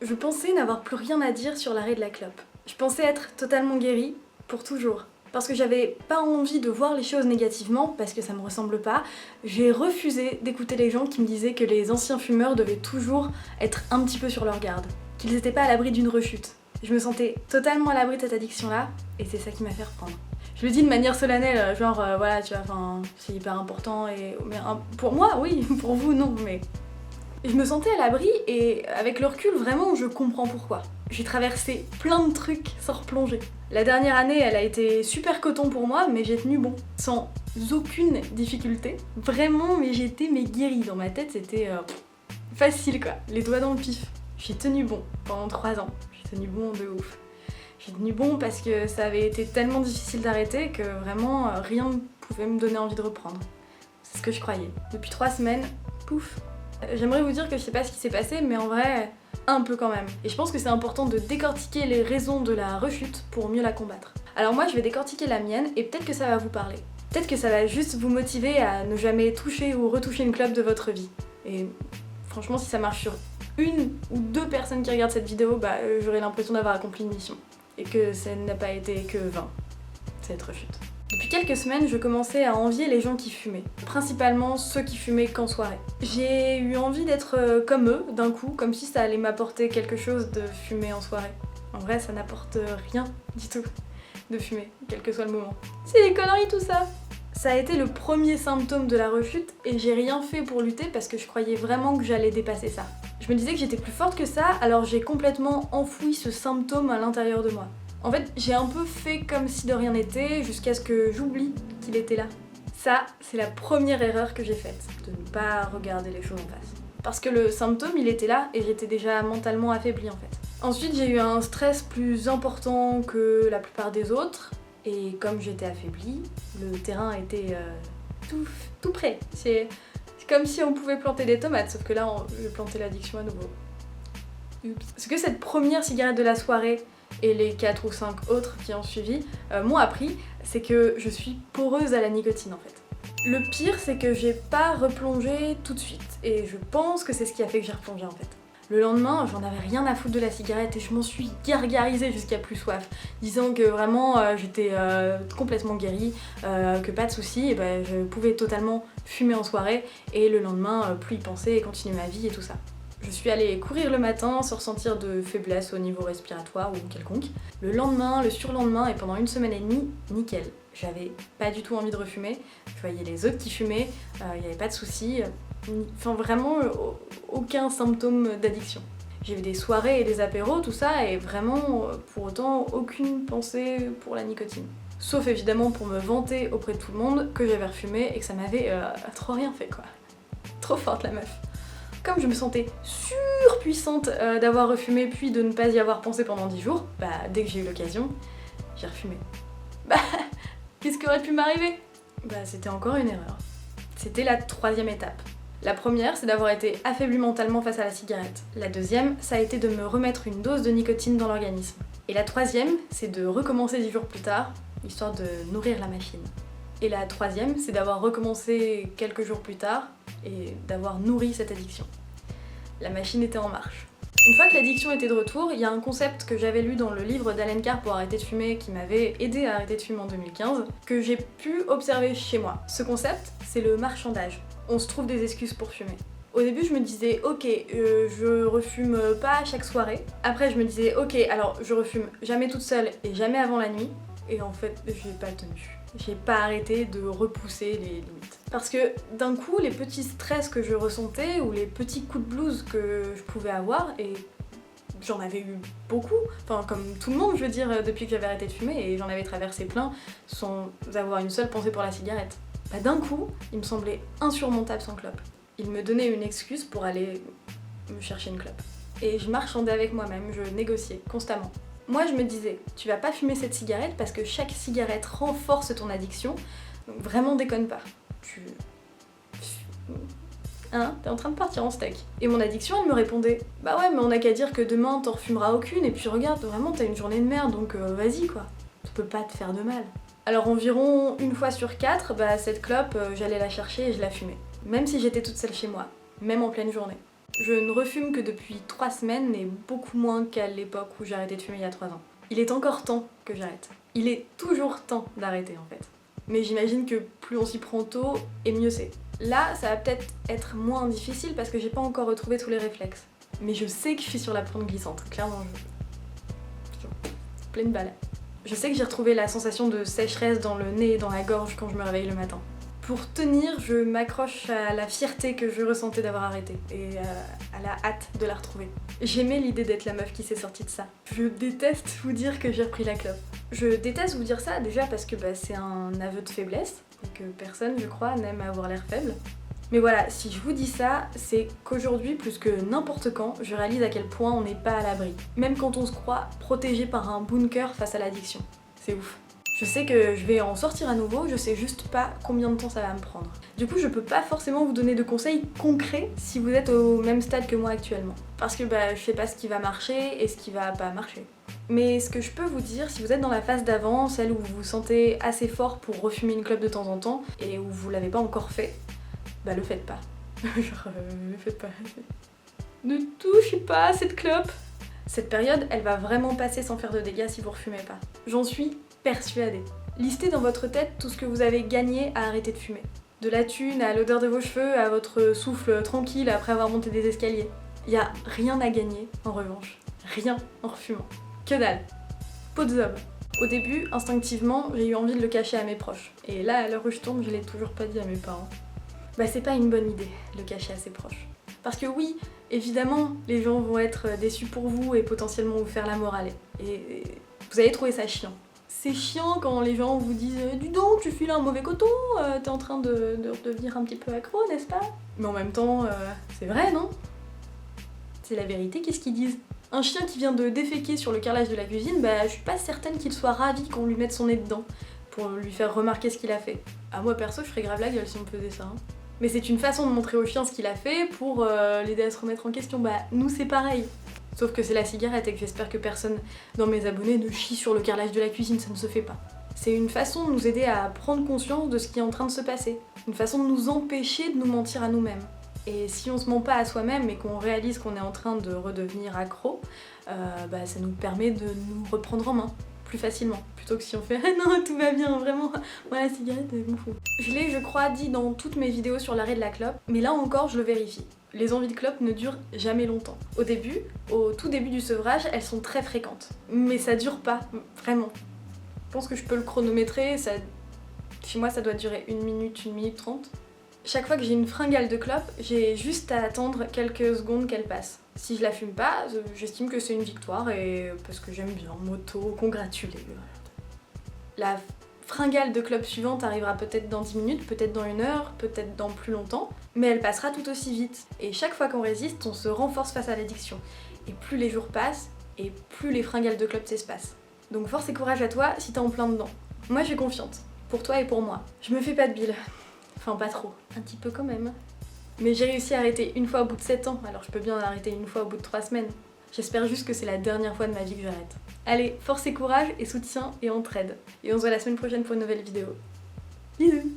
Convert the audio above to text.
Je pensais n'avoir plus rien à dire sur l'arrêt de la clope. Je pensais être totalement guérie, pour toujours. Parce que j'avais pas envie de voir les choses négativement, parce que ça me ressemble pas, j'ai refusé d'écouter les gens qui me disaient que les anciens fumeurs devaient toujours être un petit peu sur leur garde, qu'ils étaient pas à l'abri d'une rechute. Je me sentais totalement à l'abri de cette addiction-là, et c'est ça qui m'a fait reprendre. Je le dis de manière solennelle, genre voilà, tu vois, enfin, c'est hyper important, pour moi, oui, pour vous, non, mais... Je me sentais à l'abri et avec le recul, vraiment, je comprends pourquoi. J'ai traversé plein de trucs sans replonger. La dernière année, elle a été super coton pour moi, mais j'ai tenu bon, sans aucune difficulté. Vraiment, mais j'étais guérie. Dans ma tête, c'était facile quoi, les doigts dans le pif. J'ai tenu bon pendant 3 ans. J'ai tenu bon de ouf. J'ai tenu bon parce que ça avait été tellement difficile d'arrêter que vraiment rien ne pouvait me donner envie de reprendre. C'est ce que je croyais. Depuis 3 semaines, pouf. J'aimerais vous dire que je sais pas ce qui s'est passé, mais en vrai, un peu quand même. Et je pense que c'est important de décortiquer les raisons de la rechute pour mieux la combattre. Alors moi, je vais décortiquer la mienne et peut-être que ça va vous parler. Peut-être que ça va juste vous motiver à ne jamais toucher ou retoucher une clope de votre vie. Et franchement, si ça marche sur 1 ou 2 personnes qui regardent cette vidéo, bah j'aurai l'impression d'avoir accompli une mission. Et que ça n'a pas été que vain, cette rechute. Depuis quelques semaines, je commençais à envier les gens qui fumaient, principalement ceux qui fumaient qu'en soirée. J'ai eu envie d'être comme eux, d'un coup, comme si ça allait m'apporter quelque chose de fumer en soirée. En vrai, ça n'apporte rien du tout de fumer, quel que soit le moment. C'est des conneries tout ça! Ça a été le premier symptôme de la rechute et j'ai rien fait pour lutter parce que je croyais vraiment que j'allais dépasser ça. Je me disais que j'étais plus forte que ça, alors j'ai complètement enfoui ce symptôme à l'intérieur de moi. En fait, j'ai un peu fait comme si de rien n'était, jusqu'à ce que j'oublie qu'il était là. Ça, c'est la première erreur que j'ai faite, de ne pas regarder les choses en face. Parce que le symptôme, il était là, et j'étais déjà mentalement affaiblie en fait. Ensuite, j'ai eu un stress plus important que la plupart des autres, et comme j'étais affaiblie, le terrain était tout prêt. C'est comme si on pouvait planter des tomates, sauf que là, je vais planter l'addiction à nouveau. Oups. Ce que cette première cigarette de la soirée et les 4 ou 5 autres qui ont suivi m'ont appris, c'est que je suis poreuse à la nicotine en fait. Le pire, c'est que j'ai pas replongé tout de suite, et je pense que c'est ce qui a fait que j'ai replongé en fait. Le lendemain, j'en avais rien à foutre de la cigarette et je m'en suis gargarisée jusqu'à plus soif, disant que vraiment j'étais complètement guérie, que pas de soucis, et ben, je pouvais totalement fumer en soirée et le lendemain plus y penser et continuer ma vie et tout ça. Je suis allée courir le matin sans ressentir de faiblesse au niveau respiratoire ou quelconque. Le lendemain, le surlendemain et pendant 1 semaine et demie, nickel. J'avais pas du tout envie de refumer, je voyais les autres qui fumaient, il n'y avait pas de soucis, enfin vraiment aucun symptôme d'addiction. J'ai eu des soirées et des apéros, tout ça, et vraiment pour autant aucune pensée pour la nicotine. Sauf évidemment pour me vanter auprès de tout le monde que j'avais refumé et que ça m'avait trop rien fait quoi. Trop forte la meuf. Comme je me sentais surpuissante d'avoir refumé puis de ne pas y avoir pensé pendant 10 jours, bah dès que j'ai eu l'occasion, j'ai refumé. Bah, qu'est-ce qui aurait pu m'arriver? Bah c'était encore une erreur. C'était la 3e étape. La première, c'est d'avoir été affaiblie mentalement face à la cigarette. La 2e, ça a été de me remettre une dose de nicotine dans l'organisme. Et la 3e, c'est de recommencer 10 jours plus tard, histoire de nourrir la machine. Et la 3e, c'est d'avoir recommencé quelques jours plus tard et d'avoir nourri cette addiction. La machine était en marche. Une fois que l'addiction était de retour, il y a un concept que j'avais lu dans le livre d'Alen Carr pour arrêter de fumer, qui m'avait aidé à arrêter de fumer en 2015, que j'ai pu observer chez moi. Ce concept, c'est le marchandage. On se trouve des excuses pour fumer. Au début, je me disais, ok, je refume pas à chaque soirée. Après, je me disais, ok, alors je refume jamais toute seule et jamais avant la nuit. Et en fait, j'ai pas tenu. J'ai pas arrêté de repousser les limites. Parce que d'un coup, les petits stress que je ressentais ou les petits coups de blues que je pouvais avoir, et j'en avais eu beaucoup, enfin comme tout le monde je veux dire depuis que j'avais arrêté de fumer, et j'en avais traversé plein sans avoir une seule pensée pour la cigarette. Bah d'un coup, il me semblait insurmontable sans clope. Il me donnait une excuse pour aller me chercher une clope. Et je marchandais avec moi-même, je négociais constamment. Moi je me disais, tu vas pas fumer cette cigarette parce que chaque cigarette renforce ton addiction, donc vraiment déconne pas. Hein, t'es en train de partir en steak. Et mon addiction elle me répondait, bah ouais mais on a qu'à dire que demain t'en refumeras aucune et puis regarde, vraiment t'as une journée de merde donc vas-y quoi, ça peut pas te faire de mal. Alors environ 1 fois sur 4, bah cette clope j'allais la chercher et je la fumais. Même si j'étais toute seule chez moi, même en pleine journée. Je ne refume que depuis 3 semaines et beaucoup moins qu'à l'époque où j'ai arrêté de fumer il y a 3 ans. Il est encore temps que j'arrête. Il est toujours temps d'arrêter en fait. Mais j'imagine que plus on s'y prend tôt, et mieux c'est. Là, ça va peut-être être moins difficile parce que j'ai pas encore retrouvé tous les réflexes. Mais je sais que je suis sur la pente glissante, clairement. Pleine balle. Je sais que j'ai retrouvé la sensation de sécheresse dans le nez et dans la gorge quand je me réveille le matin. Pour tenir, je m'accroche à la fierté que je ressentais d'avoir arrêté et à la hâte de la retrouver. J'aimais l'idée d'être la meuf qui s'est sortie de ça. Je déteste vous dire que j'ai repris la clope. Je déteste vous dire ça déjà parce que c'est un aveu de faiblesse et que personne, je crois, n'aime avoir l'air faible. Mais voilà, si je vous dis ça, c'est qu'aujourd'hui, plus que n'importe quand, je réalise à quel point on n'est pas à l'abri. Même quand on se croit protégé par un bunker face à l'addiction. C'est ouf. Je sais que je vais en sortir à nouveau, je sais juste pas combien de temps ça va me prendre. Du coup, je peux pas forcément vous donner de conseils concrets si vous êtes au même stade que moi actuellement. Parce que je sais pas ce qui va marcher et ce qui va pas marcher. Mais ce que je peux vous dire, si vous êtes dans la phase d'avant, celle où vous vous sentez assez fort pour refumer une clope de temps en temps et où vous l'avez pas encore fait, le faites pas. Le faites pas. Ne touchez pas à cette clope. Cette période, elle va vraiment passer sans faire de dégâts si vous refumez pas. J'en suis persuadée. Listez dans votre tête tout ce que vous avez gagné à arrêter de fumer. De la thune à l'odeur de vos cheveux, à votre souffle tranquille après avoir monté des escaliers. Y a rien à gagner, en revanche. Rien en refumant. Que dalle. Peau de zob. Au début, instinctivement, j'ai eu envie de le cacher à mes proches. Et là, à l'heure où je tourne, je l'ai toujours pas dit à mes parents. C'est pas une bonne idée, de le cacher à ses proches. Parce que oui, évidemment, les gens vont être déçus pour vous et potentiellement vous faire la morale. Et vous allez trouver ça chiant. C'est chiant quand les gens vous disent « Dis donc, tu files un mauvais coton, t'es en train de devenir un petit peu accro, n'est-ce pas ?» Mais en même temps, c'est vrai, non? C'est la vérité, qu'est-ce qu'ils disent? Un chien qui vient de déféquer sur le carrelage de la cuisine, je suis pas certaine qu'il soit ravi qu'on lui mette son nez dedans, pour lui faire remarquer ce qu'il a fait. Ah, moi perso, je ferais grave la gueule si on me faisait ça. Hein. Mais c'est une façon de montrer au chien ce qu'il a fait pour l'aider à se remettre en question. Nous c'est pareil. Sauf que c'est la cigarette et que j'espère que personne dans mes abonnés ne chie sur le carrelage de la cuisine, ça ne se fait pas. C'est une façon de nous aider à prendre conscience de ce qui est en train de se passer. Une façon de nous empêcher de nous mentir à nous-mêmes. Et si on se ment pas à soi-même et qu'on réalise qu'on est en train de redevenir accro, ça nous permet de nous reprendre en main plus facilement. Plutôt que si on fait « Ah non, tout va bien, vraiment, moi la cigarette, je m'en fous ». Je l'ai, je crois, dit dans toutes mes vidéos sur l'arrêt de la clope, mais là encore, je le vérifie. Les envies de clope ne durent jamais longtemps. Au tout début du sevrage, elles sont très fréquentes. Mais ça dure pas, vraiment. Je pense que je peux le chronométrer, chez moi ça doit durer 1 minute 30. Chaque fois que j'ai une fringale de clope, j'ai juste à attendre quelques secondes qu'elle passe. Si je la fume pas, j'estime que c'est une victoire et parce que j'aime bien m'auto-congratuler. La fringale de clope suivante arrivera peut-être dans 10 minutes, peut-être dans 1 heure, peut-être dans plus longtemps, mais elle passera tout aussi vite. Et chaque fois qu'on résiste, on se renforce face à l'addiction. Et plus les jours passent, et plus les fringales de clope s'espacent. Donc force et courage à toi si t'es en plein dedans. Moi je suis confiante, pour toi et pour moi. Je me fais pas de bile. Enfin pas trop, un petit peu quand même. Mais j'ai réussi à arrêter 1 fois au bout de 7 ans, alors je peux bien arrêter 1 fois au bout de 3 semaines. J'espère juste que c'est la dernière fois de ma vie que j'arrête. Allez, force et courage et soutien et entraide. Et on se voit la semaine prochaine pour une nouvelle vidéo. Bisous!